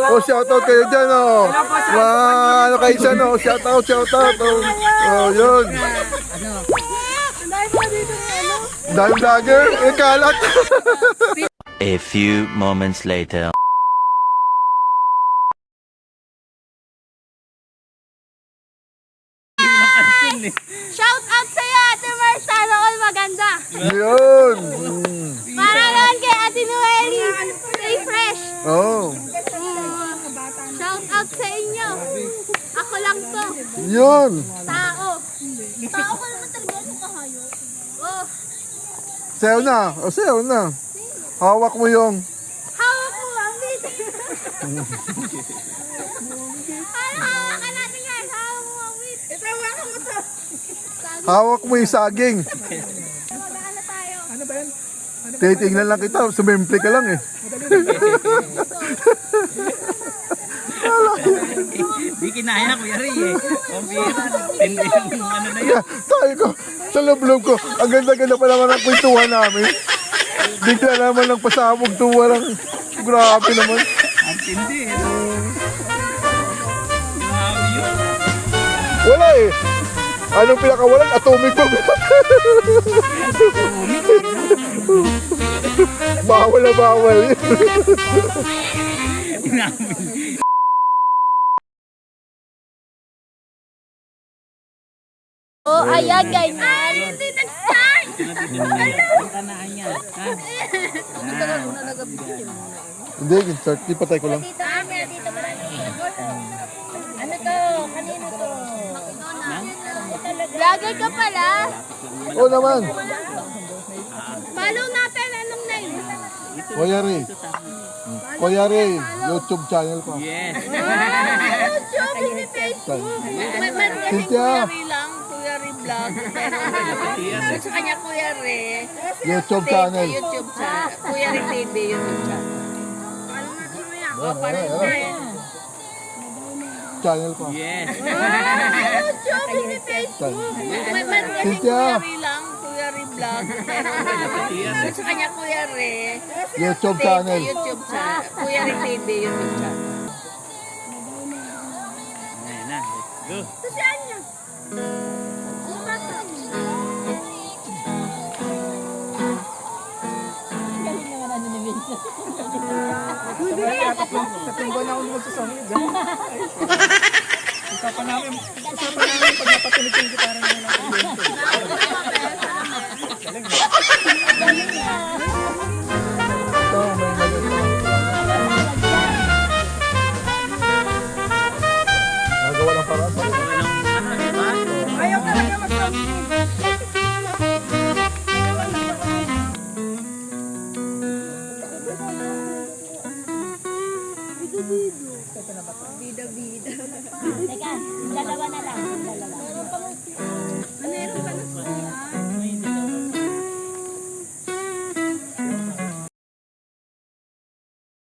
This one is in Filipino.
Oh, shoutout kayo dyan, oh. Ano kayo dyan, oh. Shoutout. Oh, yun. Dahil vlogger, kalat. A few moments later. Shout out sa'yo, Ate Mer. Sana all maganda. Yun. Para naman kay Ate Noeli. Stay fresh. Oh. Shout out sa inyo. Ako lang to. Yun. Tao. Tao ko naman talaga sa kahayo. Oh. Sayaw na. O, sayaw na. Hawak mo yung... Hawak mo ang bit. Hawakan natin guys. Hawak mo ang bit. Ito, hawakan mo to. Hawak mo yung saging. Madaan na tayo. Ano ba yan? Titingnan lang kita. Sumimple ka lang eh. Di kinaya, Kuya Ray eh. Pambira, tindi yung ano na yun. Sabi ko, sa loob ko, ang ganda-ganda pa naman ang kwentuhan namin. Bigla naman ng pasabog tuwa lang. Grabe naman. Ang tindi eh. Grabe yun. Wala eh. Anong pinakawalan? Atomic bomb. Bawal na bawal. Oh, ayan, ganyan. Ay, hindi nag-start. Ang kanaan niya. Hindi, start. Di patay ko lang. Dito ba ano to? Kanino to? Vlogger ka pala. Oo naman. Follow natin. Anong name? Kuya Ray. Kuya Ray, YouTube channel ko. Yes. YouTube, hindi Facebook. Cynthia, lang, Kuya Ray Vlog. Pero sa kanya, Kuya Ray. YouTube channel. YouTube channel. Kuya Ray TV, YouTube channel. Channel ko. Yes. YouTube, hindi Facebook. Cynthia, Kuya Ray lang, Kuya Ray Vlog. Pero sa kanya, Kuya Ray. YouTube channel. YouTube channel. Kuya Ray TV, YouTube channel. Ayan na. Let's go. Ito si Anya. Tatlong buwan na ako magsasabi dyan. Usapan namin pag napatunig yung gitara na lang. Ito, may maliit. Nagawa ng paraan sa rin. Ano, di ba? Ayaw talaga mag-stop. Bida-bida. Teka, dalawa na lang. Dalawa.